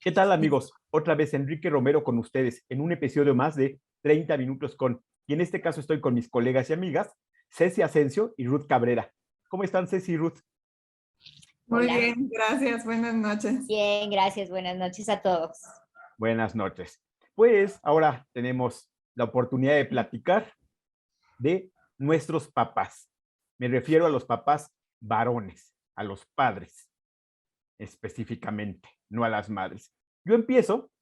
¿Qué tal, amigos? Otra vez Enrique Romero con ustedes en un episodio más de 30 minutos con, y en este caso estoy con mis colegas y amigas, Ceci Asensio y Ruth Cabrera. ¿Cómo están, Ceci y Ruth? Muy Hola. bien, gracias, buenas noches. Bien, gracias. Buenas noches a todos. Buenas noches. Pues ahora tenemos la oportunidad de platicar de nuestros papás. Me refiero a los papás varones, a los padres específicamente, no a las madres. Yo empiezo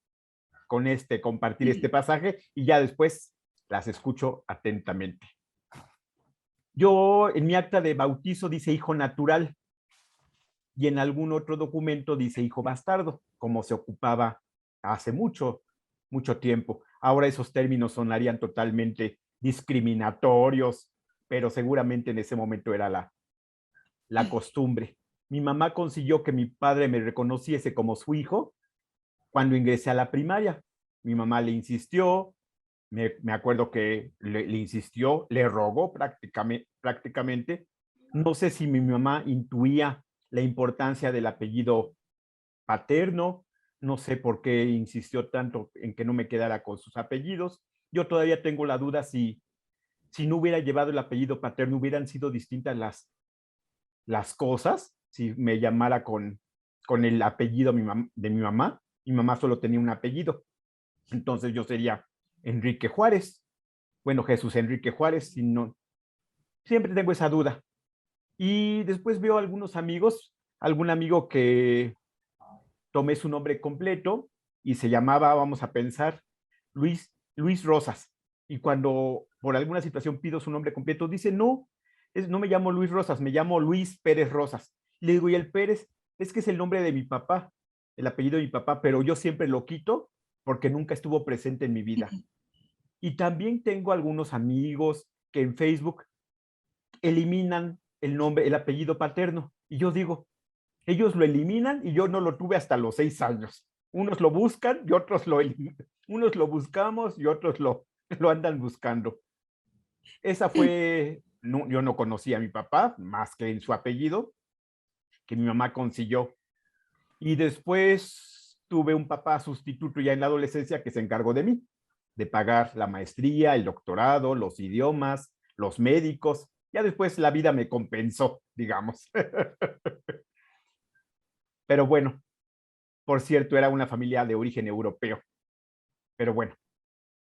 con compartir este pasaje y ya después las escucho atentamente. Yo en mi acta de bautizo dice hijo natural y en algún otro documento dice hijo bastardo, como se ocupaba hace mucho tiempo. Ahora esos términos sonarían totalmente discriminatorios, pero seguramente en ese momento era la costumbre. Mi mamá consiguió que mi padre me reconociese como su hijo cuando ingresé a la primaria. Mi mamá le insistió, me acuerdo que le insistió, le rogó prácticamente. No sé si mi mamá intuía la importancia del apellido paterno, no sé por qué insistió tanto en que no me quedara con sus apellidos. Yo todavía tengo la duda si no hubiera llevado el apellido paterno, hubieran sido distintas las cosas, si me llamara con el apellido de mi mamá. Mi mamá solo tenía un apellido, entonces yo sería Enrique Juárez, bueno, Jesús Enrique Juárez, si no, siempre tengo esa duda. Y después veo algunos amigos, algún amigo que tomé su nombre completo y se llamaba, vamos a pensar, Luis Rosas. Y cuando por alguna situación pido su nombre completo, dice, no, no me llamo Luis Rosas, me llamo Luis Pérez Rosas. Le digo, y el Pérez es que es el nombre de mi papá, el apellido de mi papá, pero yo siempre lo quito porque nunca estuvo presente en mi vida. Y también tengo algunos amigos que en Facebook eliminan el nombre, el apellido paterno. Y yo digo, ellos lo eliminan y yo no lo tuve hasta los 6 años. Unos lo buscan y otros unos lo buscamos y otros lo andan buscando. Esa fue, no, yo no conocía a mi papá más que en su apellido, que mi mamá consiguió. Y después tuve un papá sustituto ya en la adolescencia que se encargó de mí, de pagar la maestría, el doctorado, los idiomas, los médicos. Ya después la vida me compensó, digamos. Pero bueno, por cierto, era una familia de origen europeo. Pero bueno,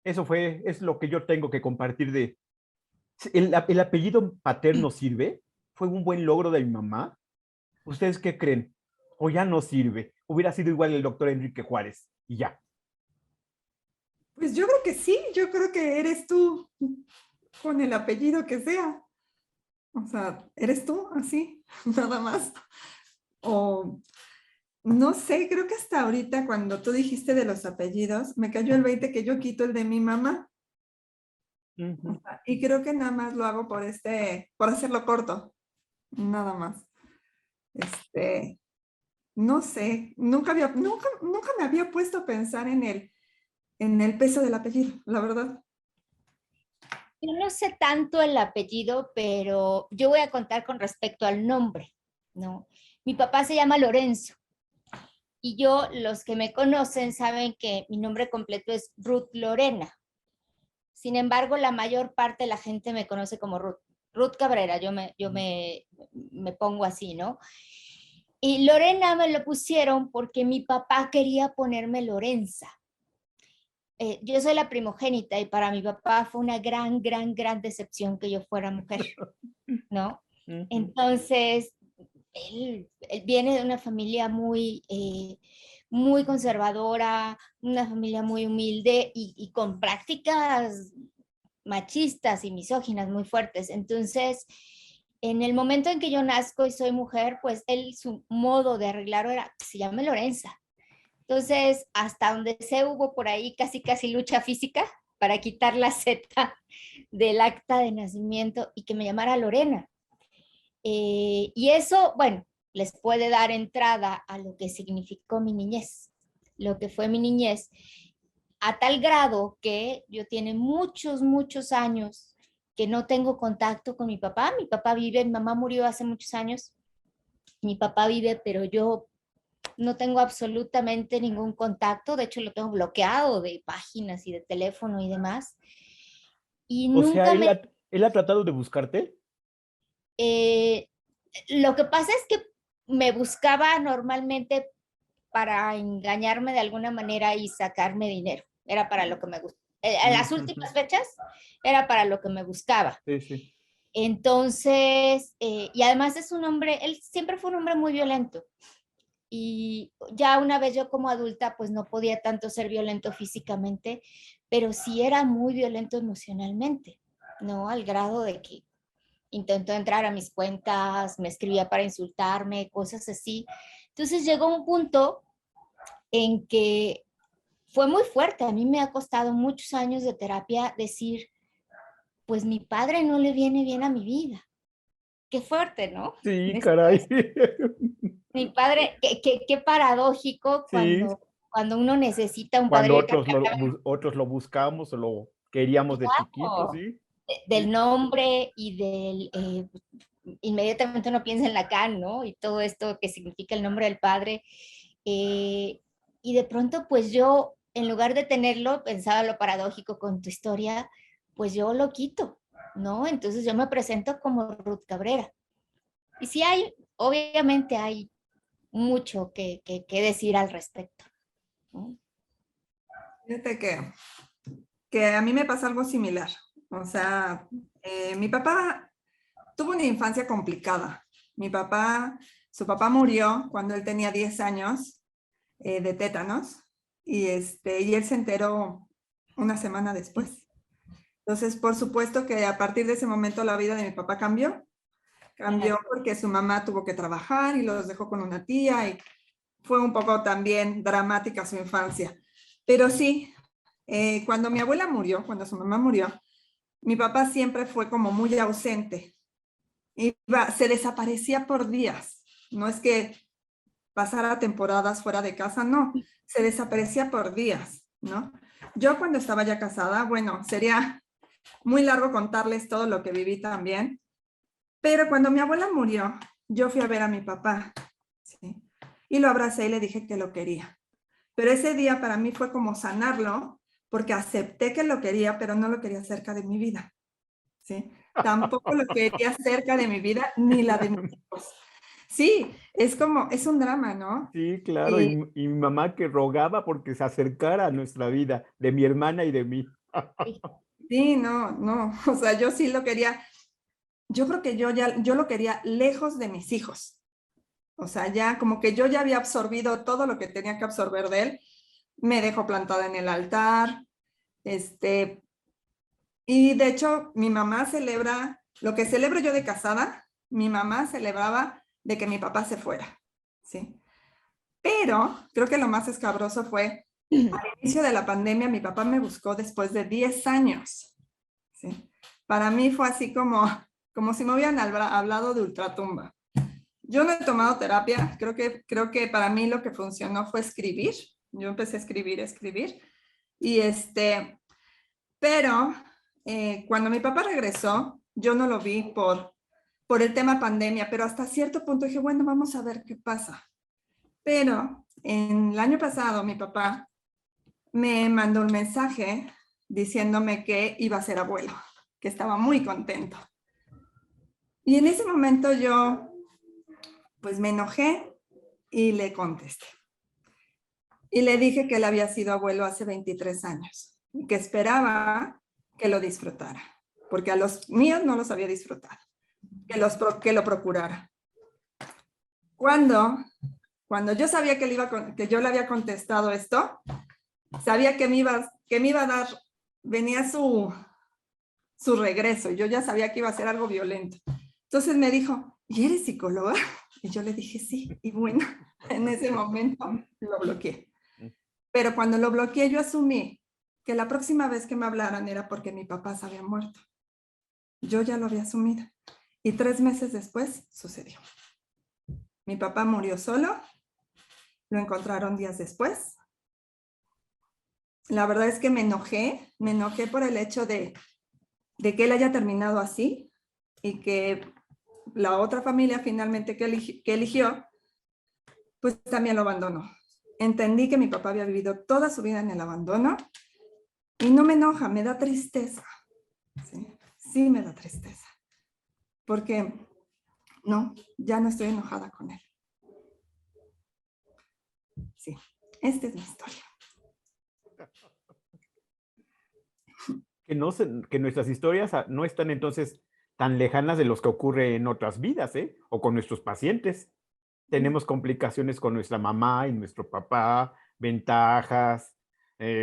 es lo que yo tengo que compartir de... ¿El apellido paterno sirve? ¿Fue un buen logro de mi mamá? ¿Ustedes qué creen? ¿O ya no sirve? Hubiera sido igual el doctor Enrique Juárez y ya. Pues yo creo que sí, yo creo que eres tú con el apellido que sea. O sea, eres tú así, nada más. O no sé, creo que hasta ahorita cuando tú dijiste de los apellidos, me cayó el 20 que yo quito el de mi mamá. O sea, y creo que nada más lo hago por hacerlo corto, nada más. No sé, nunca me había puesto a pensar en el peso del apellido, la verdad. Yo no sé tanto el apellido, pero yo voy a contar con respecto al nombre, ¿no? Mi papá se llama Lorenzo y los que me conocen saben que mi nombre completo es Ruth Lorena. Sin embargo, la mayor parte de la gente me conoce como Ruth. Ruth Cabrera, me pongo así, ¿no? Y Lorena me lo pusieron porque mi papá quería ponerme Lorenza. Yo soy la primogénita y para mi papá fue una gran decepción que yo fuera mujer, ¿no? Entonces, él viene de una familia muy conservadora, una familia muy humilde y con prácticas machistas y misóginas muy fuertes. Entonces, en el momento en que yo nazco y soy mujer, pues su modo de arreglarlo era que se llame Lorenza. Entonces, hasta donde se hubo por ahí casi lucha física para quitar la Z del acta de nacimiento y que me llamara Lorena. Y eso, bueno, les puede dar entrada a lo que significó mi niñez, lo que fue mi niñez, a tal grado que yo tiene muchos años que no tengo contacto con mi papá. Mi papá vive, mi mamá murió hace muchos años, mi papá vive, pero yo no tengo absolutamente ningún contacto, de hecho lo tengo bloqueado de páginas y de teléfono y demás. Y O sea, nunca me... él ha tratado de buscarte. eh, lo que pasa es que me buscaba normalmente para engañarme de alguna manera y sacarme dinero. Era para lo que me gustaba. En las últimas fechas era para lo que me buscaba. Sí, sí. Entonces, y además es un hombre, él siempre fue un hombre muy violento. Y ya una vez yo como adulta, pues no podía tanto ser violento físicamente, pero sí era muy violento emocionalmente, ¿no? Al grado de que intentó entrar a mis cuentas, me escribía para insultarme, cosas así. Entonces llegó un punto en que fue muy fuerte. A mí me ha costado muchos años de terapia decir, pues mi padre no le viene bien a mi vida. Qué fuerte, ¿no? Sí, caray. Después, mi padre, qué paradójico Sí, cuando uno necesita un cuando padre que cambiar otros lo buscamos o lo queríamos de chiquitos, algo, ¿sí? del Sí. nombre y del, inmediatamente uno piensa en Lacan, ¿no? Y todo esto que significa el nombre del padre. Eh, y de pronto, pues yo, en lugar de tenerlo, pensaba lo paradójico con tu historia, pues yo lo quito, ¿no? Entonces yo me presento como Ruth Cabrera. Y sí hay, obviamente hay mucho que decir al respecto, ¿no? Fíjate que a mí me pasa algo similar. O sea, mi papá tuvo una infancia complicada. Su papá murió cuando él tenía 10 años de tétanos y él se enteró una semana después. Entonces, por supuesto que a partir de ese momento la vida de mi papá cambió. Cambió porque su mamá tuvo que trabajar y los dejó con una tía y fue un poco también dramática su infancia. Pero sí, cuando mi abuela murió, cuando su mamá murió, mi papá siempre fue como muy ausente. Se desaparecía por días. No es que pasara temporadas fuera de casa, no. Se desaparecía por días, ¿no? Yo cuando estaba ya casada, bueno, sería muy largo contarles todo lo que viví también, pero cuando mi abuela murió, yo fui a ver a mi papá, ¿sí? Y lo abracé y le dije que lo quería. Pero ese día para mí fue como sanarlo, porque acepté que lo quería, pero no lo quería cerca de mi vida, ¿sí? Tampoco lo quería cerca de mi vida, ni la de mis hijos. Sí, es como, es un drama, ¿no? Sí, claro. Y Y mi mamá que rogaba porque se acercara a nuestra vida, de mi hermana y de mí. sí, no, no, o sea, yo sí lo quería, yo creo que yo lo quería lejos de mis hijos. O sea, ya como que yo ya había absorbido todo lo que tenía que absorber de él. Me dejó plantada en el altar. Este, y de hecho, mi mamá celebra, lo que celebro yo de casada, mi mamá celebraba de que mi papá se fuera, ¿sí? Pero creo que lo más escabroso fue, al inicio de la pandemia, mi papá me buscó después de 10 años, ¿sí? Para mí fue así como si me hubieran hablado de ultratumba. Yo no he tomado terapia, creo que para mí lo que funcionó fue escribir. Yo empecé a escribir. Y pero cuando mi papá regresó, yo no lo vi por el tema pandemia, pero hasta cierto punto dije, bueno, vamos a ver qué pasa. Pero en el año pasado mi papá me mandó un mensaje diciéndome que iba a ser abuelo, que estaba muy contento. Y en ese momento yo pues me enojé y le contesté. Y le dije que él había sido abuelo hace 23 años y que esperaba que lo disfrutara, porque a los míos no los había disfrutado, que lo procurara. Cuando yo sabía que yo le había contestado esto, sabía que me iba a dar, venía su regreso, y yo ya sabía que iba a ser algo violento. Entonces me dijo, ¿y eres psicóloga? Y yo le dije, sí, y bueno, en ese momento lo bloqueé. Pero cuando lo bloqueé, yo asumí que la próxima vez que me hablaran era porque mi papá se había muerto. Yo ya lo había asumido. Y 3 meses después sucedió. Mi papá murió solo, lo encontraron días después. La verdad es que me enojé por el hecho de que él haya terminado así y que la otra familia finalmente que eligió pues también lo abandonó. Entendí que mi papá había vivido toda su vida en el abandono y no me enoja, me da tristeza. Sí, sí me da tristeza. Porque no, ya no estoy enojada con él. Sí, esta es mi historia. Que nuestras historias no están entonces tan lejanas de los que ocurre en otras vidas, ¿eh? O con nuestros pacientes. Tenemos complicaciones con nuestra mamá y nuestro papá, ventajas,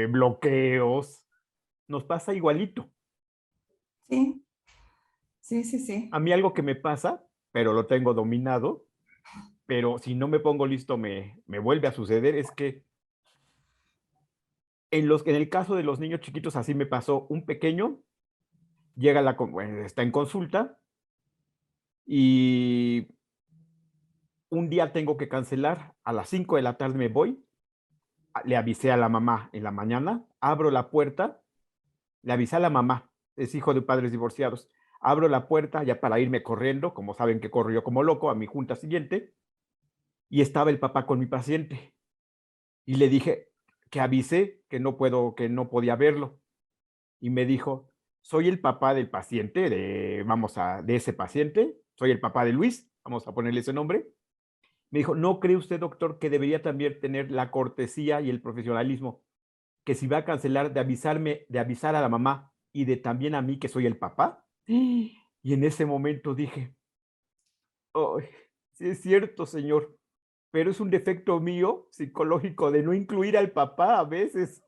bloqueos. Nos pasa igualito. Sí, sí, sí, sí. A mí algo que me pasa, pero lo tengo dominado, pero si no me pongo listo me vuelve a suceder, es que en el caso de los niños chiquitos así me pasó. Un pequeño llega bueno, está en consulta y un día tengo que cancelar, a las 5 de la tarde me voy, le avisé a la mamá en la mañana, abro la puerta, le avisé a la mamá, es hijo de padres divorciados, abro la puerta ya para irme corriendo, como saben que corro yo como loco a mi junta siguiente, y estaba el papá con mi paciente. Y le dije que avisé que no podía verlo. Y me dijo, soy el papá del paciente, de ese paciente, soy el papá de Luis, vamos a ponerle ese nombre. Me dijo, ¿no cree usted, doctor, que debería también tener la cortesía y el profesionalismo? Que si va a cancelar, de avisar a la mamá y de también a mí, que soy el papá. Y en ese momento dije, oh, sí es cierto, señor, pero es un defecto mío psicológico de no incluir al papá a veces.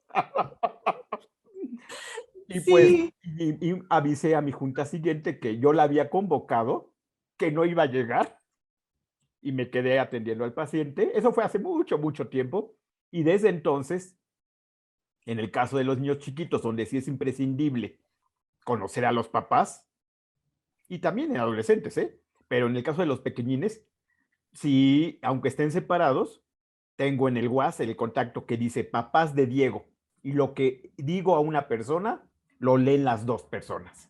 Y pues Sí, y avisé a mi junta siguiente que yo la había convocado, que no iba a llegar y me quedé atendiendo al paciente. Eso fue hace mucho, mucho tiempo. Y desde entonces, en el caso de los niños chiquitos, donde sí es imprescindible conocer a los papás, y también en adolescentes, ¿eh? Pero en el caso de los pequeñines, sí, aunque estén separados, tengo en el WhatsApp el contacto que dice papás de Diego. Y lo que digo a una persona, lo leen las dos personas.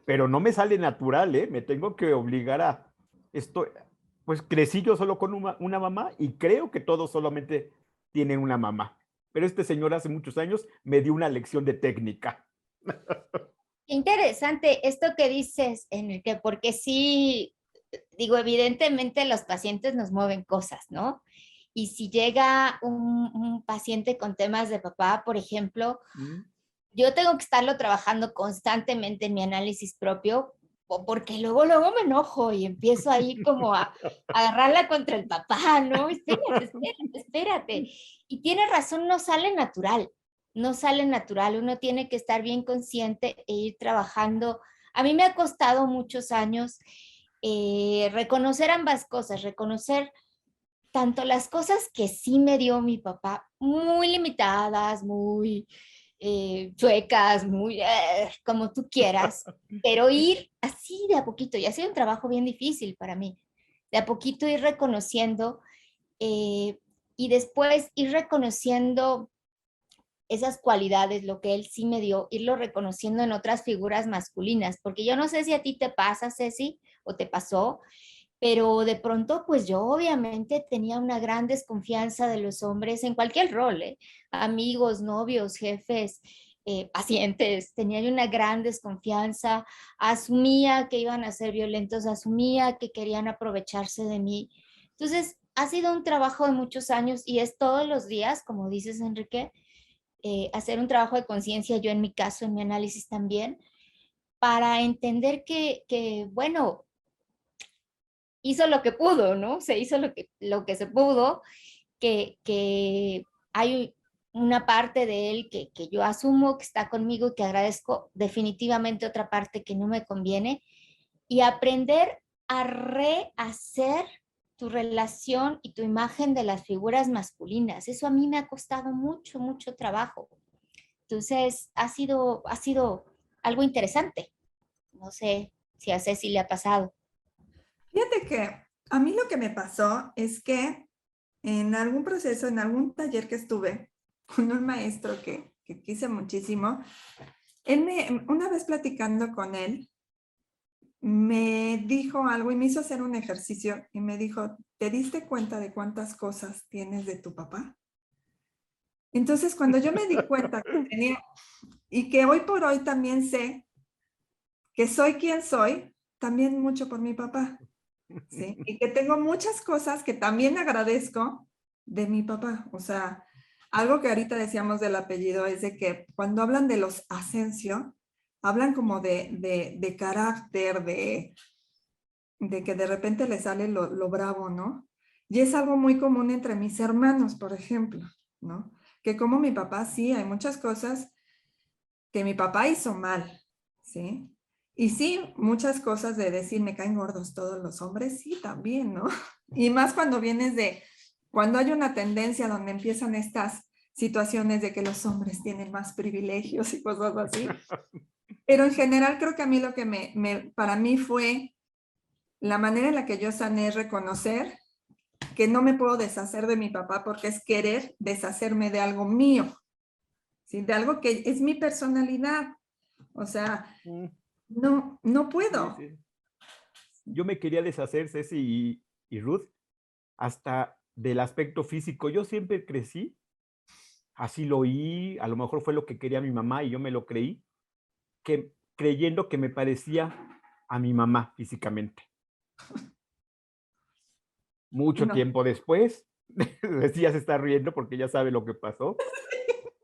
Pero no me sale natural, ¿eh? Me tengo que obligar a esto. Pues crecí yo solo con una mamá y creo que todos solamente tienen una mamá. Pero este señor hace muchos años me dio una lección de técnica. Qué interesante esto que dices, Enrique, porque sí, digo, evidentemente los pacientes nos mueven cosas, ¿no? Y si llega un paciente con temas de papá, por ejemplo, Mm. yo tengo que estarlo trabajando constantemente en mi análisis propio, porque luego me enojo y empiezo ahí como a agarrarla contra el papá, ¿no? Espérate. Y tiene razón, no sale natural, no sale natural, uno tiene que estar bien consciente e ir trabajando. A mí me ha costado muchos años reconocer ambas cosas, reconocer tanto las cosas que sí me dio mi papá, muy limitadas, muy chuecas, muy como tú quieras, pero ir así de a poquito, y ha sido un trabajo bien difícil para mí, de a poquito ir reconociendo eh, y después ir reconociendo esas cualidades, lo que él sí me dio, irlo reconociendo en otras figuras masculinas, porque yo no sé si a ti te pasa, Ceci, o te pasó, pero de pronto, pues yo obviamente tenía una gran desconfianza de los hombres en cualquier rol, ¿eh? Amigos, novios, jefes, pacientes, tenía yo una gran desconfianza, asumía que iban a ser violentos, asumía que querían aprovecharse de mí. Entonces, ha sido un trabajo de muchos años y es todos los días, como dices, Enrique, hacer un trabajo de conciencia, yo en mi caso, en mi análisis también, para entender bueno, hizo lo que pudo, ¿no? Se hizo lo que se pudo, que hay una parte de él que yo asumo que está conmigo y que agradezco, definitivamente otra parte que no me conviene, y aprender a rehacer tu relación y tu imagen de las figuras masculinas. Eso a mí me ha costado mucho, mucho trabajo. Entonces, ha sido algo interesante. No sé si a Ceci le ha pasado. fíjate que a mí lo que me pasó es que en algún proceso, en algún taller que estuve con un maestro que quise muchísimo, una vez platicando con él, me dijo algo y me hizo hacer un ejercicio y me dijo, ¿te diste cuenta de cuántas cosas tienes de tu papá? Entonces, cuando yo me di cuenta que tenía, y que hoy por hoy también sé que soy quien soy, también mucho por mi papá, ¿sí? Y que tengo muchas cosas que también agradezco de mi papá. O sea, algo que ahorita decíamos del apellido es de que cuando hablan de los Asensio, hablan como de carácter, de que de repente le sale lo bravo, ¿no? Y es algo muy común entre mis hermanos, por ejemplo, ¿no? Que como mi papá, sí, hay muchas cosas que mi papá hizo mal, ¿sí? Y sí, muchas cosas de decir, me caen gordos todos los hombres, sí, también, ¿no? Y más cuando vienes cuando hay una tendencia donde empiezan estas situaciones de que los hombres tienen más privilegios y cosas así. Pero en general creo que a mí lo que para mí fue la manera en la que yo sané es reconocer que no me puedo deshacer de mi papá porque es querer deshacerme de algo mío, ¿sí? De algo que es mi personalidad. O sea, no puedo. Sí, sí. Yo me quería deshacer, Ceci y Ruth, hasta del aspecto físico. Yo siempre crecí, así lo oí, a lo mejor fue lo que quería mi mamá y yo me lo creí, creyendo que me parecía a mi mamá físicamente. Mucho No. tiempo después, ya se está riendo porque ya sabe lo que pasó.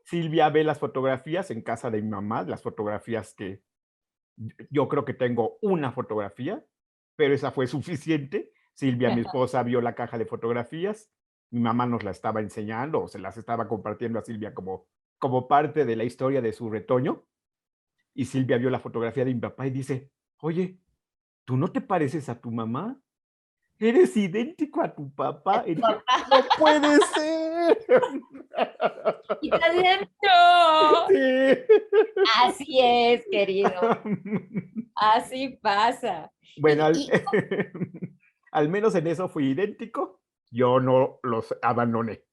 Silvia ve las fotografías en casa de mi mamá, las fotografías que yo creo que tengo una fotografía, pero esa fue suficiente. Silvia, mi esposa, vio la caja de fotografías, mi mamá nos la estaba enseñando, o se las estaba compartiendo a Silvia como parte de la historia de su retoño, y Silvia vio la fotografía de mi papá y dice, oye, ¿tú no te pareces a tu mamá? Eres idéntico a tu papá. Y dije, no puede ser. Y también no. Sí. Así es, querido. Así pasa. Bueno, al menos en eso fui idéntico. Yo no los abandoné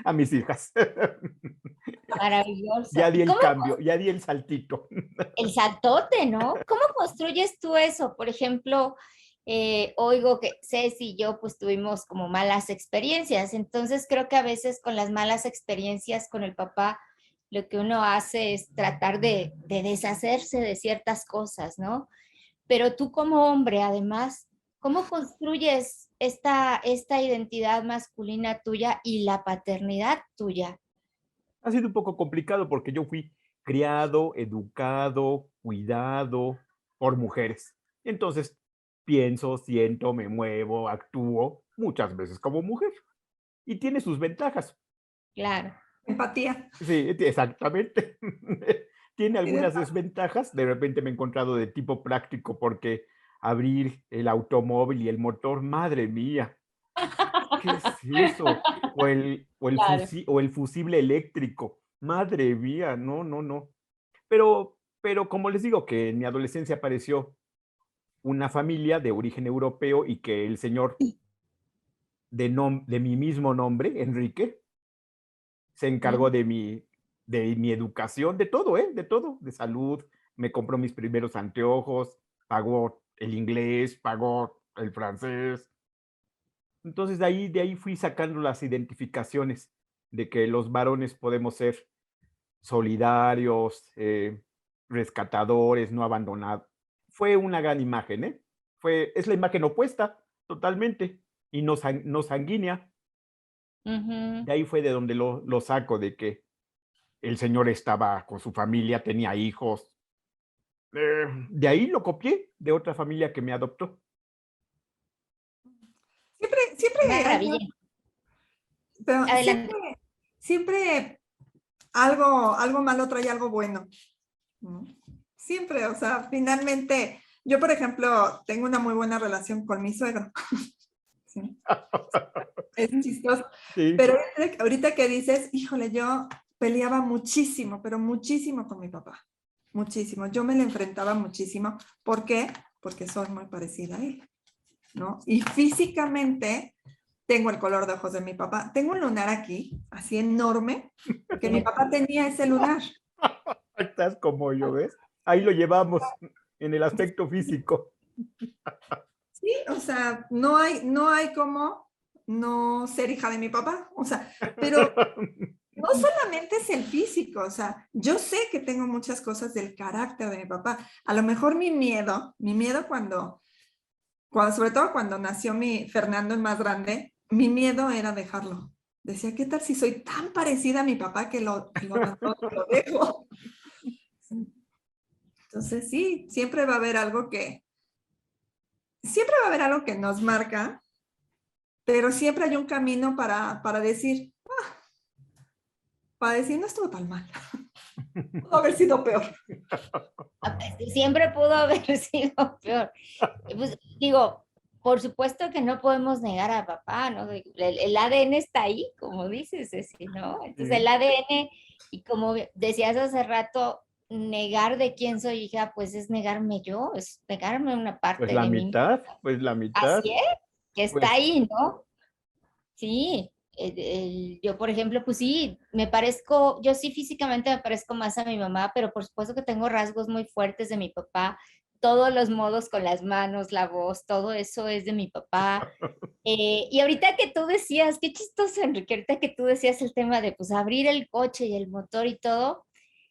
a mis hijas. Maravilloso. Ya di ¿Y el cómo cambio, ya di el saltito. el saltote, ¿no? ¿Cómo construyes tú eso? Por ejemplo, oigo que Ceci y yo pues tuvimos como malas experiencias, entonces creo que a veces con las malas experiencias con el papá, lo que uno hace es tratar de deshacerse de ciertas cosas, ¿no? Pero tú como hombre, además, ¿cómo construyes esta identidad masculina tuya y la paternidad tuya? Ha sido un poco complicado porque yo fui criado, educado, cuidado por mujeres. Entonces, pienso, siento, me muevo, actúo muchas veces como mujer. Y tiene sus ventajas. Claro. Empatía. Sí, exactamente. Tiene Y de- algunas desventajas. De repente me he encontrado de tipo práctico porque abrir el automóvil y el motor, madre mía, ¿qué es eso? Claro. O el fusible eléctrico, madre mía, no, no, no. Pero como les digo que en mi adolescencia apareció una familia de origen europeo y que el señor de mi mismo nombre, Enrique, se encargó de mi educación, de todo, ¿eh? De todo, de salud, me compró mis primeros anteojos, pagó el inglés, pagó el francés. Entonces de ahí fui sacando las identificaciones de que los varones podemos ser solidarios, rescatadores, no abandonados. Fue una gran imagen, ¿eh? Es la imagen opuesta, totalmente, y no sanguínea. Ujú. De ahí fue de donde lo saco, de que el señor estaba con su familia, tenía hijos. De ahí lo copié de otra familia que me adoptó. siempre Qué hay, maravilla. pero Adelante. siempre algo malo trae algo bueno, ¿no? Siempre, o sea, finalmente, yo por ejemplo, tengo una muy buena relación con mi suegro. ¿Sí? Es chistoso. Sí. Pero ahorita que dices, híjole, yo peleaba muchísimo, pero muchísimo con mi papá. Muchísimo. Yo me le enfrentaba muchísimo. ¿Por qué? Porque soy muy parecida a él, ¿no? Y físicamente tengo el color de ojos de mi papá. Tengo un lunar aquí, así enorme, porque mi papá tenía ese lunar. Estás como yo, ¿ves? Ahí lo llevamos en el aspecto físico. Sí, o sea, no hay cómo no ser hija de mi papá. O sea, pero no solamente es el físico, o sea, yo sé que tengo muchas cosas del carácter de mi papá. A lo mejor mi miedo sobre todo cuando nació mi Fernando, el más grande, mi miedo era dejarlo. Decía, ¿qué tal si soy tan parecida a mi papá que lo abandono, lo dejo? Entonces, sí, siempre va a haber algo que nos marca, pero siempre hay un camino para decir, no estuvo tan mal. Pudo haber sido peor. Siempre pudo haber sido peor. Pues, digo, por supuesto que no podemos negar a papá, ¿no? El ADN está ahí, como dices, Ceci, ¿no? Entonces el Sí, ADN, y como decías hace rato, negar de quién soy hija, pues es negarme yo, es negarme una parte de mí. pues la mitad, Así es, que está pues, ahí, ¿no? Sí, yo por ejemplo, pues sí, yo sí físicamente me parezco más a mi mamá, pero por supuesto que tengo rasgos muy fuertes de mi papá, todos los modos con las manos, la voz, todo eso es de mi papá. Y ahorita que tú decías, qué chistoso, Enrique, ahorita que tú decías el tema de pues abrir el coche y el motor y todo,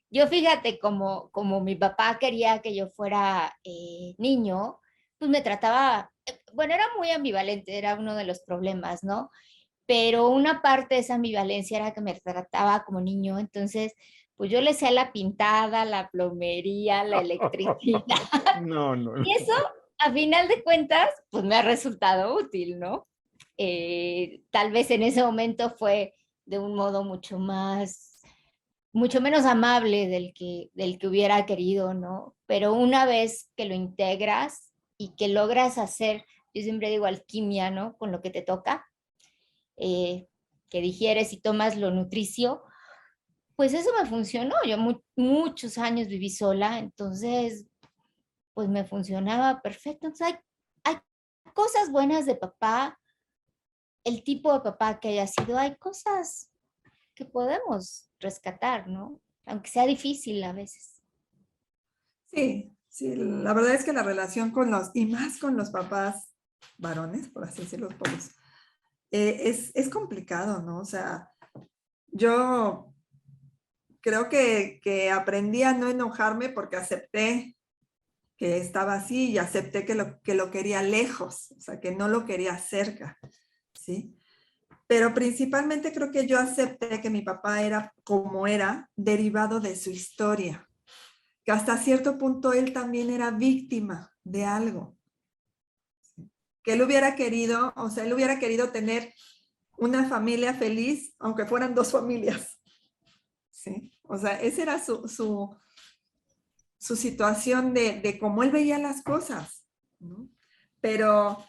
yo fíjate como mi papá quería que yo fuera niño, pues me trataba, bueno, era muy ambivalente, era uno de los problemas, ¿no? Pero una parte de esa ambivalencia era que me trataba como niño, entonces, pues yo le hacía la pintada, la plomería, la electricidad, no, no, no. y eso, a final de cuentas, pues me ha resultado útil, ¿no? Tal vez en ese momento fue de un modo mucho menos amable del que hubiera querido, ¿no? Pero una vez que lo integras y que logras hacer, yo siempre digo alquimia, ¿no? Con lo que te toca, eh, que digieres y tomas lo nutricio, pues eso me funcionó. Yo muchos años viví sola, entonces pues me funcionaba perfecto. Entonces hay cosas buenas de papá, el tipo de papá que haya sido, hay cosas que podemos rescatar, ¿no? Aunque sea difícil a veces. Sí, sí, la verdad es que la relación y más con los papás varones, por así decirlo, es complicado, ¿no? O sea, yo creo que aprendí a no enojarme porque acepté que estaba así y acepté que lo quería lejos, o sea, que no lo quería cerca, ¿sí? Pero principalmente creo que yo acepté que mi papá era como era, derivado de su historia, que hasta cierto punto él también era víctima de algo, que él hubiera querido, o sea, él hubiera querido tener una familia feliz, aunque fueran dos familias, ¿sí? O sea, esa era su situación de cómo él veía las cosas, ¿no? Pero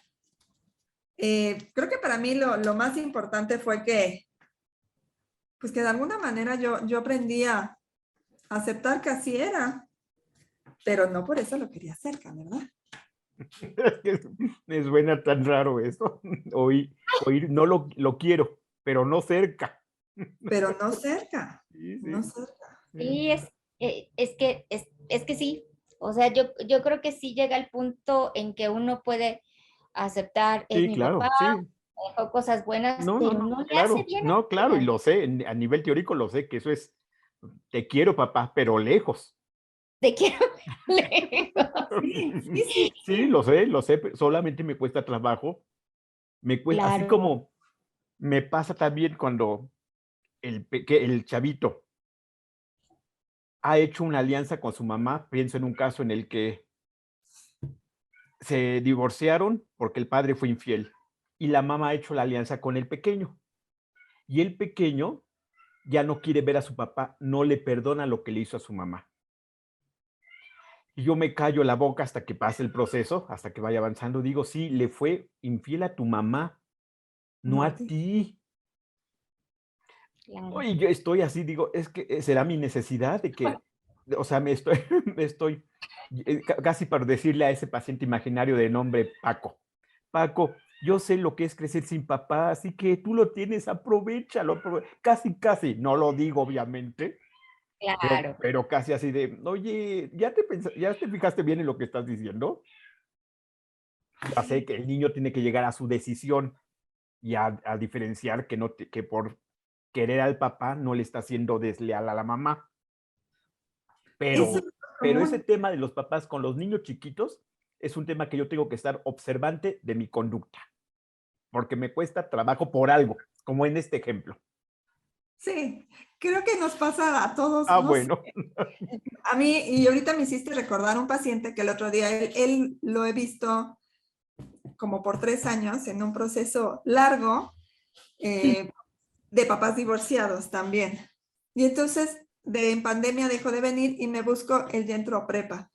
creo que para mí lo más importante fue pues que de alguna manera yo aprendí a aceptar que así era, pero no por eso lo quería cerca, ¿verdad? Me suena tan raro eso. Oír, no lo quiero, pero no cerca. Pero no cerca, Sí, no sí, cerca. sí. Sí, es que sí. O sea, yo creo que sí llega el punto en que uno puede aceptar, es Sí, mi papá, claro, sí. dejó cosas buenas, No, no, pero no, no le hace claro, bien a no, claro, y nadie. lo sé, a nivel teórico lo sé, que eso es, te quiero, papá, pero lejos. Te quiero lejos. Sí, sí, Sí, sí. lo sé, pero solamente me cuesta trabajo. Me cuesta, así Claro, como me pasa también cuando el chavito ha hecho una alianza con su mamá. Pienso en un caso en el que se divorciaron porque el padre fue infiel y la mamá ha hecho la alianza con el pequeño. Y el pequeño ya no quiere ver a su papá, no le perdona lo que le hizo a su mamá. Y yo me callo la boca hasta que pase el proceso, hasta que vaya avanzando. Digo, sí, le fue infiel a tu mamá, no No a a ti. ti. claro. Oye, yo estoy así, digo, es que será mi necesidad de que, o sea, me estoy, me estoy casi para decirle a ese paciente imaginario de nombre Paco, Paco, yo sé lo que es crecer sin papá, así que tú lo tienes, aprovéchalo, casi, casi, no lo digo obviamente, Claro. pero casi así de, oye, ya te fijaste bien en lo que estás diciendo? Ya sé que el niño tiene que llegar a su decisión y a diferenciar que, no que por querer al papá no le está siendo desleal a la mamá. Eso Pero, es pero ese común. tema de los papás con los niños chiquitos es un tema que yo tengo que estar observante de mi conducta, porque me cuesta trabajo por algo, como en este ejemplo. Sí, creo que nos pasa a todos, Ah, no sé. bueno. A mí, y ahorita me hiciste recordar un paciente que el otro día, él lo he visto como por 3 años en un proceso largo de papás divorciados también. Y entonces, en pandemia dejó de venir y me buscó, él ya entró a prepa.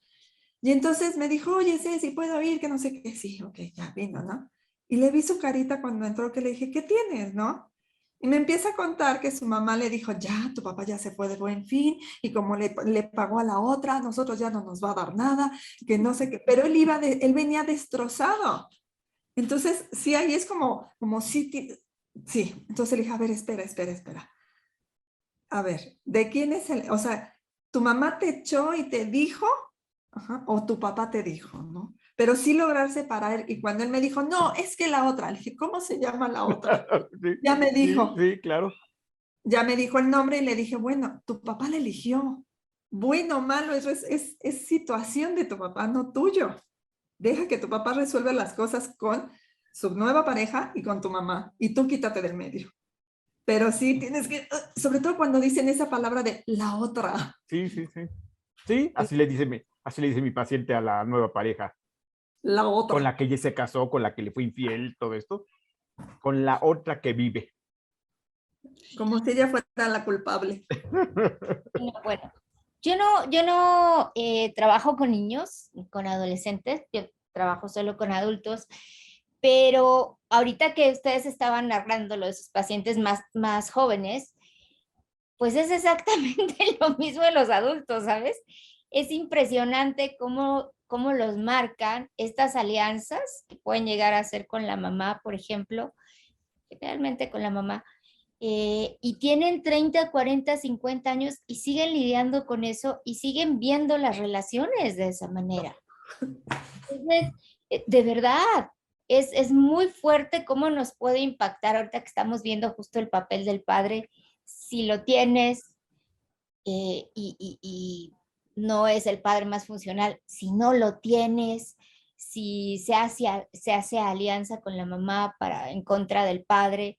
Y entonces me dijo, oye, si puedo ir, que no sé qué. Sí, ok, ya vino, ¿no? Y le vi su carita cuando entró, que le dije, ¿qué tienes, no? Y me empieza a contar que su mamá le dijo, ya, tu papá ya se fue de buen fin, y como le pagó a la otra, nosotros ya no nos va a dar nada, que no sé qué, pero él venía destrozado. Entonces, sí, ahí es como sí, sí. Entonces le dije, a ver, espera. A ver, ¿de quién es o sea, tu mamá te echó y te dijo, ajá, o tu papá te dijo, ¿no? Pero sí lograr separar. Y cuando él me dijo, no, es que la otra, le dije, ¿cómo se llama la otra? Sí, Ya me sí, dijo, sí, claro. ya me dijo el nombre y le dije, bueno, tu papá la eligió. Bueno o malo, eso es situación de tu papá, no tuyo. Deja que tu papá resuelva las cosas con su nueva pareja y con tu mamá. Y tú quítate del medio. Pero sí tienes que, sobre todo cuando dicen esa palabra de la otra. Sí, sí, sí. Sí, así le dice mi paciente a la nueva pareja, La con otra. la que ella se casó, con la que le fue infiel, todo esto, con la otra que vive. Como si ella fuera la culpable. No, bueno, yo no trabajo con niños, con adolescentes, yo trabajo solo con adultos, pero ahorita que ustedes estaban narrando lo de sus pacientes más jóvenes, pues es exactamente lo mismo de los adultos, ¿sabes? Es impresionante cómo los marcan estas alianzas que pueden llegar a ser con la mamá, por ejemplo, realmente con la mamá, y tienen 30, 40, 50 años y siguen lidiando con eso y siguen viendo las relaciones de esa manera. Entonces, de verdad, es muy fuerte cómo nos puede impactar ahorita que estamos viendo justo el papel del padre, si lo tienes y no es el padre más funcional, si no lo tienes, si se hace alianza con la mamá en contra del padre,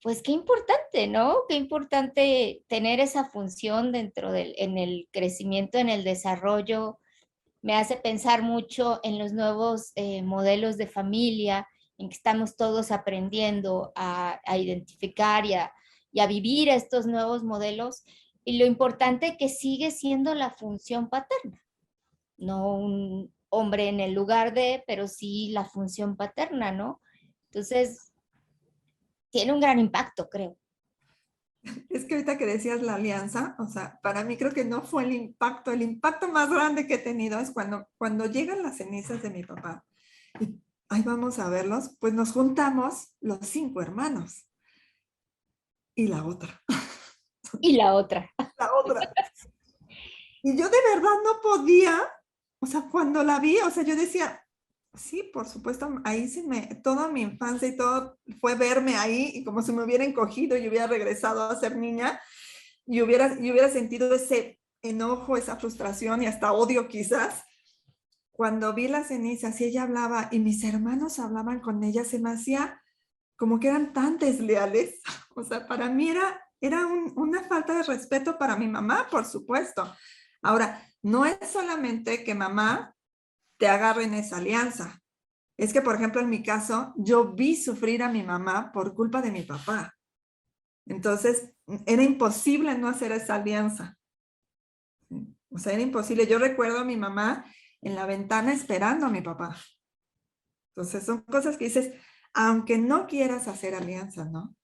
pues qué importante, ¿no? Qué importante tener esa función en el crecimiento, en el desarrollo. Me hace pensar mucho en los nuevos modelos de familia, en que estamos todos aprendiendo a identificar y a vivir estos nuevos modelos, y lo importante que sigue siendo la función paterna, no un hombre en el lugar de, pero sí la función paterna, ¿no? Entonces, tiene un gran impacto, creo. Es que ahorita que decías la alianza, o sea, para mí creo que no fue el impacto más grande que he tenido es cuando llegan las cenizas de mi papá. Y ahí vamos a verlos, pues nos juntamos los 5 hermanos y la otra, Y la otra. la otra. Y yo de verdad no podía, o sea, cuando la vi, o sea, yo decía, sí, por supuesto, ahí toda mi infancia y todo fue verme ahí y como si me hubiera encogido y hubiera regresado a ser niña y hubiera sentido ese enojo, esa frustración y hasta odio quizás. Cuando vi las cenizas y ella hablaba y mis hermanos hablaban con ella, se me hacía como que eran tan desleales. O sea, para mí era una falta de respeto para mi mamá, por supuesto. Ahora, no es solamente que mamá te agarre en esa alianza. Es que, por ejemplo, en mi caso, yo vi sufrir a mi mamá por culpa de mi papá. Entonces, era imposible no hacer esa alianza. O sea, era imposible. Yo recuerdo a mi mamá en la ventana esperando a mi papá. Entonces, son cosas que dices, aunque no quieras hacer alianza, ¿no?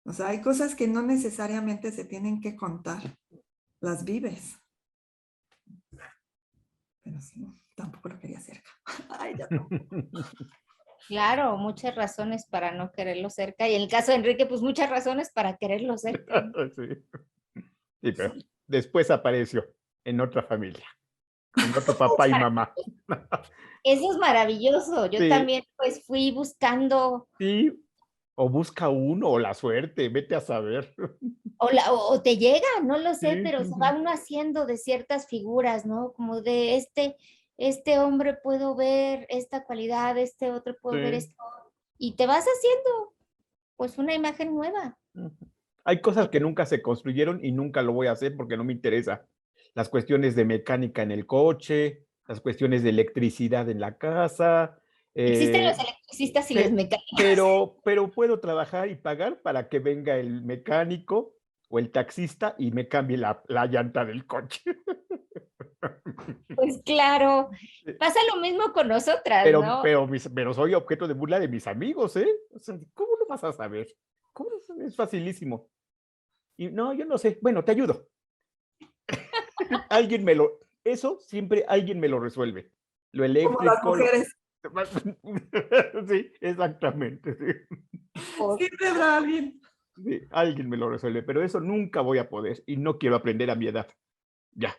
O sea, hay cosas que no necesariamente se tienen que contar. Las vives. Pero sí, tampoco lo quería cerca. Ay, ya no. Claro, muchas razones para no quererlo cerca. Y en el caso de Enrique, pues muchas razones para quererlo cerca, ¿no? Sí, sí, pero después apareció en otra familia. con otro papá y mamá. Eso es maravilloso. Yo Sí, también pues fui buscando, sí, o busca uno, o la suerte, vete a saber. o te llega, no lo sé, Sí, pero se va uno haciendo de ciertas figuras, ¿no? Como de este hombre puedo ver esta cualidad, este otro puedo ver sí. esto, y te vas haciendo pues una imagen nueva. Hay cosas que nunca se construyeron y nunca lo voy a hacer porque no me interesa. Las cuestiones de mecánica en el coche, las cuestiones de electricidad en la casa, Existen los eh, electricistas y los pe- mecánicos. pero puedo trabajar y pagar para que venga el mecánico o el taxista y me cambie la llanta del coche. Pues claro, pasa lo mismo con nosotras, ¿no? Pero soy objeto de burla de mis amigos, ¿eh? O sea, ¿cómo lo vas a saber? ¿Cómo es facilísimo? Y no, yo no sé. Bueno, te ayudo. Eso siempre alguien me lo resuelve. Lo Como las eléctrico, mujeres. sí, exactamente, sí. Por- Siempre habrá alguien. Sí, alguien me lo resuelve, pero eso nunca voy a poder y no quiero aprender a mi edad. Ya.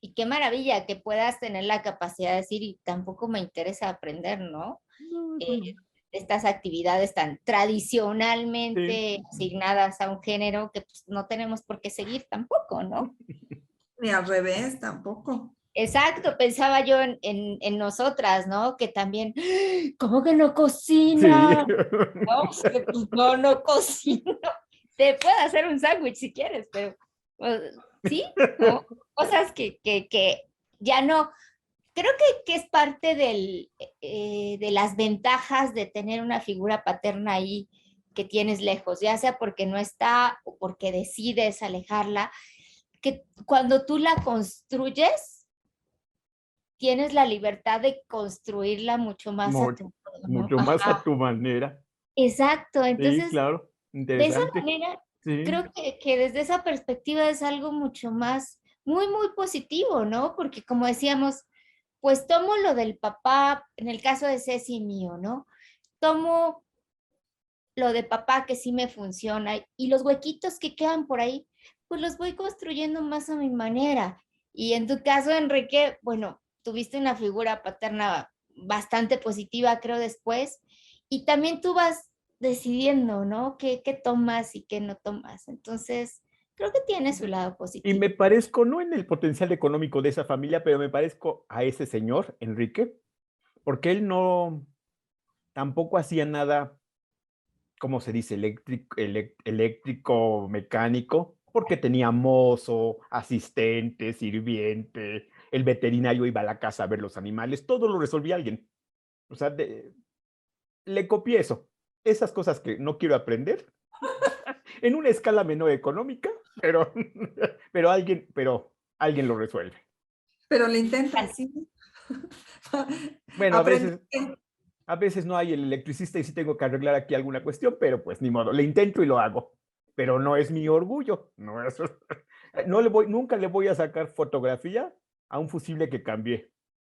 Y qué maravilla que puedas tener la capacidad de decir, y tampoco me interesa aprender, ¿no? No, Eh, Estas actividades tan sí. tradicionalmente asignadas a un género que pues, no tenemos por qué seguir tampoco, ¿no? Ni al revés, tampoco. Exacto, pensaba yo en nosotras, ¿no? Que también, ¿cómo que no Sí. cocina? No, pues, no, no cocino. Te puedo hacer un sándwich si quieres, pero pues, sí, ¿no? Cosas que ya no. Creo que es parte de las ventajas de tener una figura paterna ahí que tienes lejos, ya sea porque no está o porque decides alejarla, que cuando tú la construyes, tienes la libertad de construirla mucho más a Mu- tu modo, ¿no? Mucho más a Ajá, tu manera. exacto. Sí, Entonces, claro. de esa Interesante. manera, Sí. creo que desde esa perspectiva es algo mucho más, muy, muy positivo, ¿no? Porque como decíamos, pues tomo lo del papá, en el caso de Ceci mío, ¿no? Tomo lo de papá que sí me funciona y los huequitos que quedan por ahí, pues los voy construyendo más a mi manera. Y en tu caso, Enrique, bueno, tuviste una figura paterna bastante positiva, creo, después, y también tú vas decidiendo, ¿no? ¿Qué tomas y qué no tomas? Entonces, creo que tiene su lado Y me positivo. parezco, no en el potencial económico de esa familia, pero me parezco a ese señor, Enrique, porque él no, tampoco hacía nada, ¿cómo se dice? Eléctrico, mecánico, porque tenía mozo, asistente, sirviente, el veterinario iba a la casa a ver los animales, todo lo resolvía alguien. O sea, le copié eso. Esas cosas que no quiero aprender en una escala menor económica, pero, pero alguien lo resuelve. Pero le intentas, sí. Bueno, Aprender. a veces no hay el electricista y sí tengo que arreglar aquí alguna cuestión, pero pues ni modo, le intento y lo hago. Pero no es mi orgullo, no es, no nunca le voy a sacar fotografía a un fusible que cambié,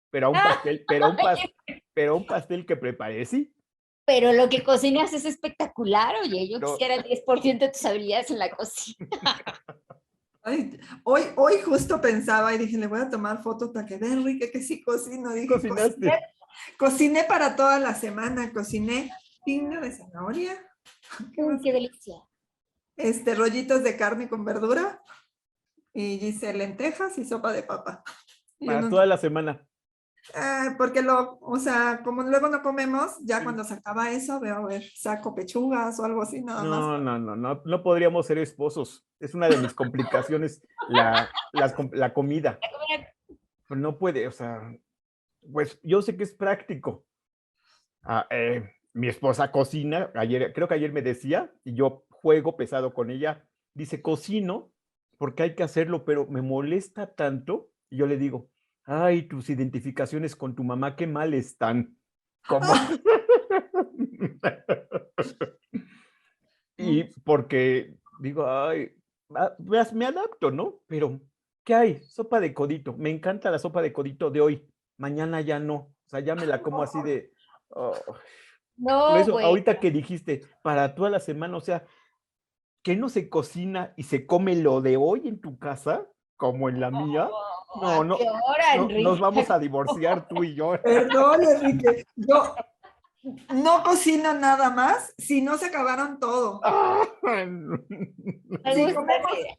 pero a un pastel, pero a un pastel que preparé, sí. Pero lo que cocinas es espectacular, oye, yo No, quisiera el 10% de tus habilidades en la cocina. Ay, hoy justo pensaba y dije, le voy a tomar foto para que vea Enrique que sí cocino. ¿qué Dije, cocinaste? cociné para toda la semana, cociné pinga de zanahoria, ¿qué Uy, más? qué delicia. Rollitos de carne con verdura y hice lentejas y sopa de papa. Y Para unos, toda la semana. porque o sea, como luego no comemos, ya Sí. cuando se acaba eso, veo a ver, saco pechugas o algo así nada más. No podríamos ser esposos. Es una de mis complicaciones la comida. No puede, o sea, pues yo sé que es práctico. Mi esposa cocina, creo que ayer me decía, y yo juego pesado con ella, dice, cocino porque hay que hacerlo, pero me molesta tanto, y yo le digo, ay, tus identificaciones con tu mamá, qué mal están. ¿Cómo? Y porque digo, ay, me adapto, ¿no? Pero, ¿qué hay? Sopa de codito. Me encanta la sopa de codito de hoy. Mañana ya no. O sea, ya me la como así de... oh. Por No, eso, bueno, ahorita que dijiste, para toda la semana, o sea, que no se cocina y se come lo de hoy en tu casa, como en la mía. No, ¿A no, qué hora, no, Enrique? nos vamos a divorciar tú y yo. Perdón, Enrique, yo no cocino nada más si no se acabaron todo. Me Si gusta comemos, esa idea.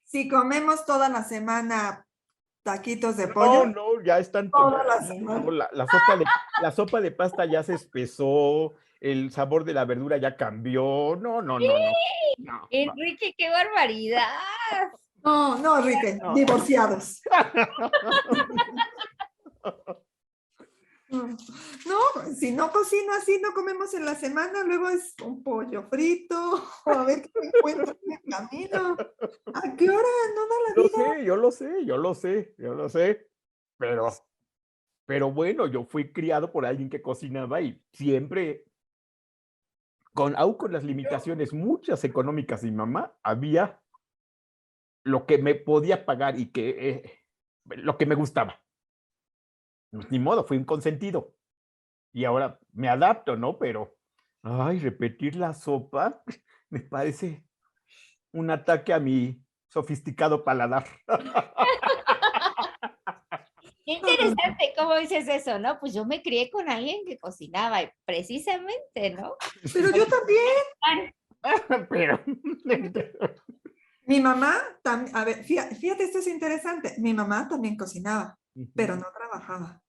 si comemos toda la semana taquitos de No, pollo, no, ya están. toda la No, semana. la sopa de pasta ya se espesó, el sabor de la verdura ya cambió. No, no, no, no. No, no, Enrique, qué barbaridad. No, no, Enrique, no. divorciados. No, si no cocino así, no comemos en la semana, luego es un pollo frito, o a ver qué me encuentro en el camino. ¿A qué hora? No da la Yo vida. sé, yo lo sé, pero bueno, yo fui criado por alguien que cocinaba y siempre, aun con las limitaciones, muchas económicas de mi mamá, había lo que me podía pagar y lo que me gustaba. Pues, ni modo, fui un consentido. Y ahora me adapto, ¿no? Pero, ay, repetir la sopa me parece un ataque a mi sofisticado paladar. Qué interesante cómo dices eso, ¿no? Pues yo me crié con alguien que cocinaba, y precisamente, ¿no? Pero yo también. Pero, Mi mamá, a ver, fíjate, esto es interesante. Mi mamá también cocinaba, pero no trabajaba.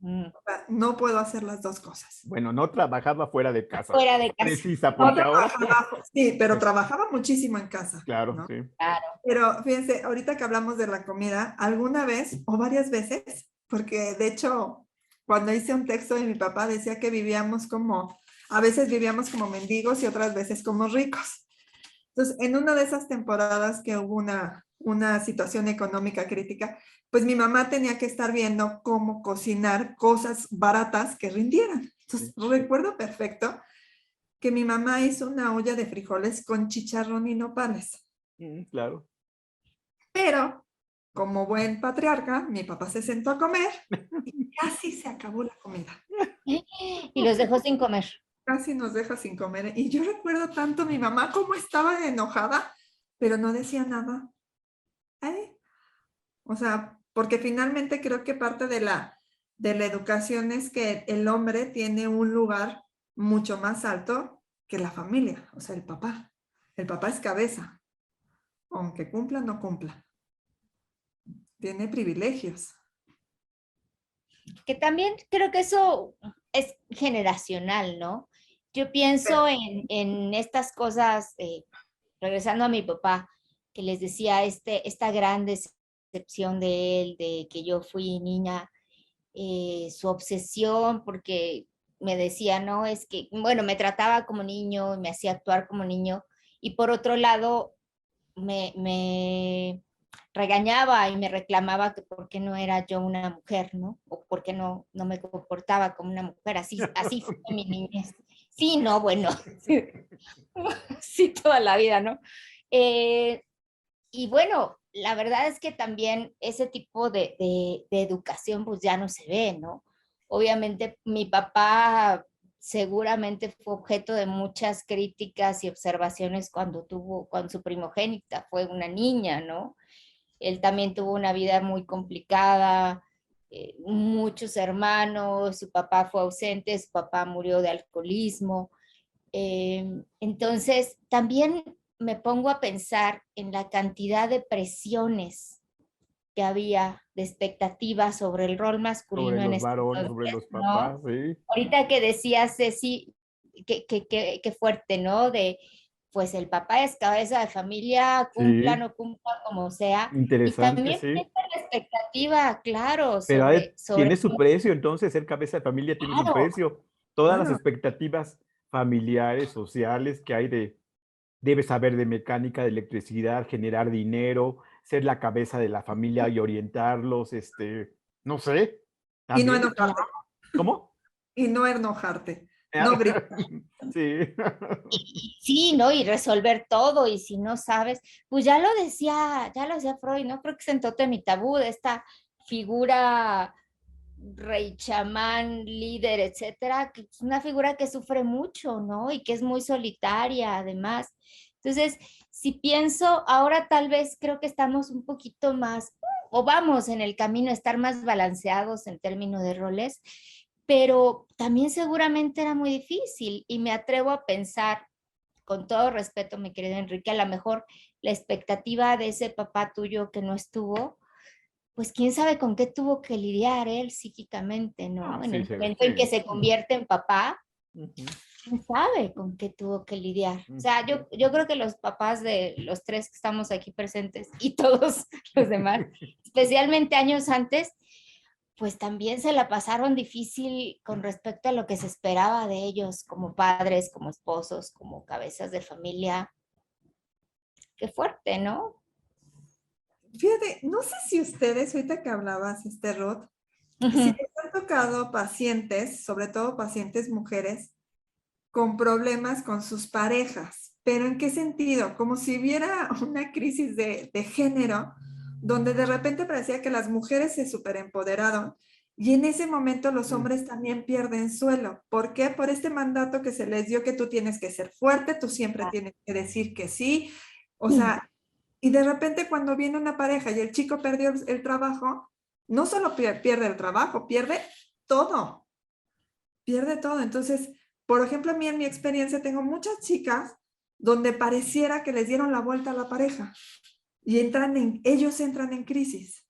Mm, O sea, no puedo hacer las dos cosas. bueno, no trabajaba fuera de casa. Fuera de casa, Precisa, No porque ahora, trabajaba, sí, pero trabajaba muchísimo en casa, claro, ¿no? sí. claro. Pero fíjense, ahorita que hablamos de la comida, alguna vez o varias veces, porque de hecho, cuando hice un texto de mi papá decía que vivíamos como, a veces vivíamos como mendigos y otras veces como ricos. Entonces, en una de esas temporadas que hubo una situación económica crítica, pues mi mamá tenía que estar viendo cómo cocinar cosas baratas que rindieran. Entonces, Sí. recuerdo perfecto que mi mamá hizo una olla de frijoles con chicharrón y nopales. Claro. Pero, como buen patriarca, mi papá se sentó a comer y casi se acabó la comida. Y los dejó sin comer. Casi nos deja sin comer. Y yo recuerdo tanto a mi mamá cómo estaba enojada, pero no decía nada. ¿Eh? O sea, porque finalmente creo que parte de la educación es que el hombre tiene un lugar mucho más alto que la familia, o sea, el papá. El papá es cabeza, aunque cumpla o no cumpla. Tiene privilegios. Que también creo que eso es generacional, ¿no? Yo pienso en estas cosas, regresando a mi papá, que les decía esta gran decepción de él, de que yo fui niña, su obsesión, porque me decía, no, es que, bueno, me trataba como niño, me hacía actuar como niño, y por otro lado, me regañaba y me reclamaba que por qué no era yo una mujer, ¿no? O por qué no me comportaba como una mujer, así fue mi niñez. Sí, no, bueno, sí, toda la vida, ¿no? Y bueno, la verdad es que también ese tipo de educación pues ya no se ve, ¿no? Obviamente mi papá seguramente fue objeto de muchas críticas y observaciones cuando su primogénita fue una niña, ¿no? Él también tuvo una vida muy complicada, muchos hermanos, su papá fue ausente, su papá murió de alcoholismo. Entonces, también me pongo a pensar en la cantidad de presiones que había, de expectativas sobre el rol Sobre masculino en los este varones, sobre entonces, los ¿no? papás, sí. Ahorita que decías, Ceci, que fuerte, ¿no? De, pues el papá es cabeza de familia, cumpla, Sí, no cumpla, como sea. Y interesante, también sí. piensa la expectativa, claro, Pero sobre, tiene su precio, entonces ser cabeza de familia tiene su claro, precio. Todas las Claro. expectativas familiares, sociales que hay debes saber de mecánica, de electricidad, generar dinero, ser la cabeza de la familia y orientarlos, no sé, Y no también. enojarte. ¿Cómo? Y no enojarte. No gritar. Sí. sí, ¿no? Y resolver todo, y si no sabes, pues ya lo decía Freud, ¿no? Creo que se en Tótem Tabú, de esta figura rey chamán, líder, etcétera, que es una figura que sufre mucho, ¿no? Y que es muy solitaria, además. Entonces, si pienso, ahora tal vez creo que estamos un poquito más o vamos en el camino a estar más balanceados en términos de roles, pero también seguramente era muy difícil y me atrevo a pensar, con todo respeto, mi querido Enrique, a lo mejor la expectativa de ese papá tuyo que no estuvo, pues quién sabe con qué tuvo que lidiar él psíquicamente, ¿no? En Sí, el momento en que se convierte en papá, Ujú. quién sabe con qué tuvo que lidiar. O Ujú. sea, yo creo que los papás de los tres que estamos aquí presentes y todos los demás, especialmente años antes, pues también se la pasaron difícil con respecto a lo que se esperaba de ellos como padres, como esposos, como cabezas de familia. Qué fuerte, ¿no? Fíjate, no sé si ustedes, ahorita que hablabas, Ruth, si Ujú. les han tocado pacientes, sobre todo pacientes mujeres, con problemas con sus parejas. ¿Pero en qué sentido? Como si hubiera una crisis de género, donde de repente parecía que las mujeres se superempoderaron y en ese momento los hombres también pierden suelo. ¿Por qué? Por este mandato que se les dio que tú tienes que ser fuerte, tú siempre tienes que decir que sí. O sea, y de repente cuando viene una pareja y el chico perdió el trabajo, no solo pierde el trabajo, todo, pierde todo. Entonces, por ejemplo, a mí en mi experiencia tengo muchas chicas donde pareciera que les dieron la vuelta a la pareja y ellos entran en crisis.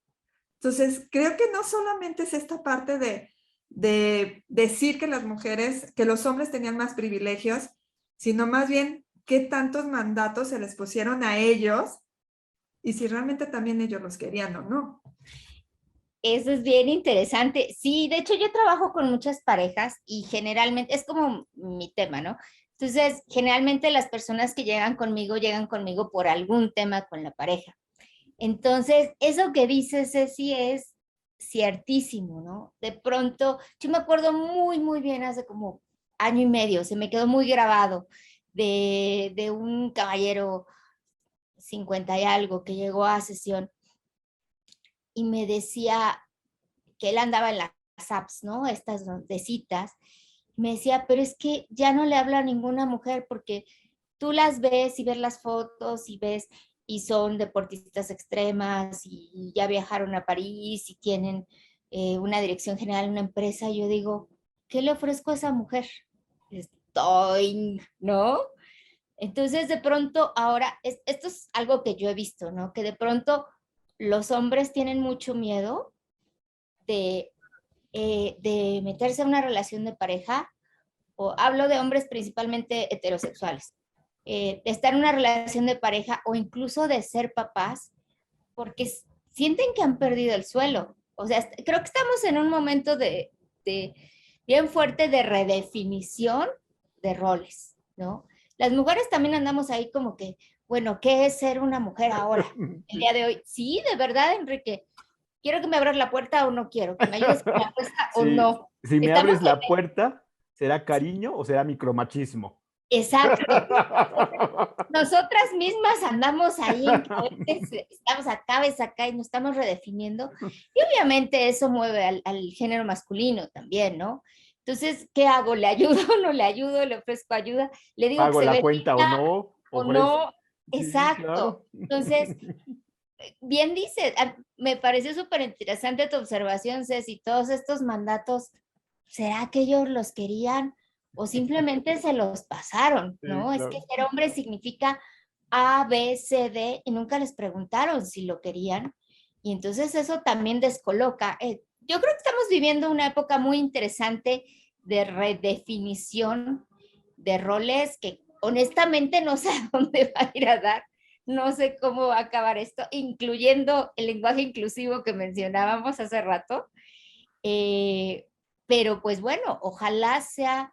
Entonces, creo que no solamente es esta parte de decir que las mujeres, que los hombres tenían más privilegios, sino más bien qué tantos mandatos se les pusieron a ellos y si realmente también ellos los querían o no. Eso es bien interesante. Sí, de hecho yo trabajo con muchas parejas y generalmente es como mi tema, ¿no? Entonces, generalmente las personas que llegan conmigo por algún tema con la pareja. Entonces, eso que dices, Ceci, es ciertísimo, ¿no? De pronto, yo me acuerdo muy, muy bien hace como año y medio, se me quedó muy grabado de un caballero 50 y algo que llegó a sesión y me decía que él andaba en las apps, ¿no? Estas de citas. Me decía, pero es que ya no le habla a ninguna mujer porque tú las ves y ves las fotos y ves y son deportistas extremas y ya viajaron a París y tienen una dirección general en una empresa. Y yo digo, ¿qué le ofrezco a esa mujer? Estoy, ¿no? Entonces, de pronto, ahora, esto es algo que yo he visto, ¿no? Que de pronto los hombres tienen mucho miedo de, de meterse en una relación de pareja, o hablo de hombres principalmente heterosexuales, de estar en una relación de pareja o incluso de ser papás, porque sienten que han perdido el suelo. O sea, creo que estamos en un momento de bien fuerte de redefinición de roles, ¿no? Las mujeres también andamos ahí como que, bueno, ¿qué es ser una mujer ahora? El día de hoy. Sí, de verdad, Enrique. ¿Quiero que me abras la puerta o no quiero? ¿Que me ayudes con la puerta o Sí, no? si me Estamos abres la puerta, ¿será cariño o será micromachismo? exacto. Nosotras mismas andamos ahí en que a veces estamos acá, ves acá y nos estamos redefiniendo. Y obviamente eso mueve al género masculino también, ¿no? Entonces, ¿qué hago? ¿Le ayudo o no le ayudo? ¿Le ofrezco ayuda? ¿Le digo que ¿Pago se la ve cuenta o linda no? o Ofrezco. no? Sí, Exacto. claro. Entonces, bien dices, me pareció súper interesante tu observación, Ceci, todos estos mandatos, ¿será que ellos los querían o simplemente se los pasaron, Sí, ¿no? Es que claro. ser hombre significa A, B, C, D, y nunca les preguntaron si lo querían, y entonces eso también descoloca. Yo creo que estamos viviendo una época muy interesante de redefinición de roles que honestamente no sé a dónde va a ir a dar, no sé cómo va a acabar esto, incluyendo el lenguaje inclusivo que mencionábamos hace rato. Eh, pero pues bueno, ojalá sea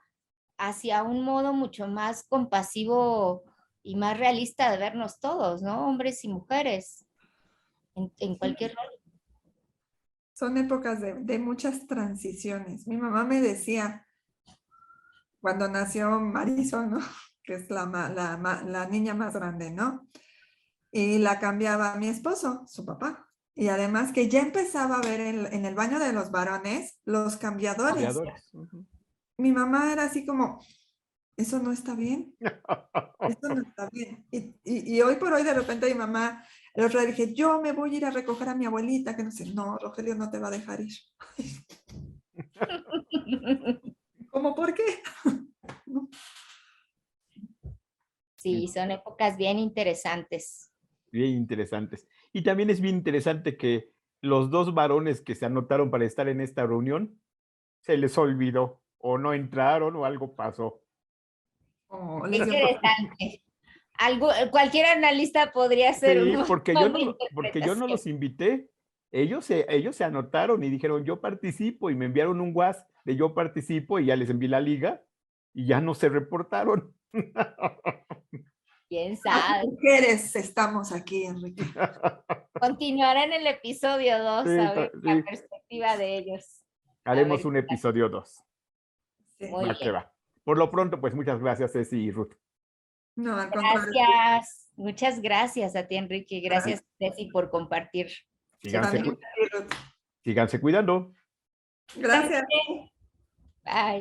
hacia un modo mucho más compasivo y más realista de vernos todos, ¿no? Hombres y mujeres, en cualquier rol. Son épocas de muchas transiciones. Mi mamá me decía, cuando nació Marisol, ¿no? Que es la niña más grande, ¿no? Y la cambiaba a mi esposo, su papá. Y además que ya empezaba a ver en el baño de los varones los cambiadores. Cambiadores. Ujú. Mi mamá era así como, eso no está bien, esto no está bien. Y hoy por hoy de repente mi mamá El otro día dije, yo me voy a ir a recoger a mi abuelita, que no sé, no, Rogelio no te va a dejar ir. ¿Cómo por qué? Sí, son épocas bien interesantes. Bien interesantes. Y también es bien interesante que los dos varones que se anotaron para estar en esta reunión, se les olvidó o no entraron o algo pasó. Oh, Qué les dio por- interesante. Cualquier analista podría hacer Sí, un porque montón de porque yo no interpretación. los invité. Ellos se anotaron y dijeron, yo participo, y me enviaron un WhatsApp de yo participo, y ya les envié la liga y ya no se reportaron. ¿Quién Las sabe? mujeres estamos aquí, Enrique. Continuará en el episodio 2 Sí, a ver sí. la perspectiva de ellos. A Haremos ver un qué tal. episodio 2. Sí. Muy Va que bien. va. Por lo pronto, pues muchas gracias, Ceci y Ruth. No, al contrario. Gracias. Muchas gracias a ti, Enrique. Gracias, Ceci, por compartir. Síganse, También, Ruth. síganse cuidando. Gracias. Bye.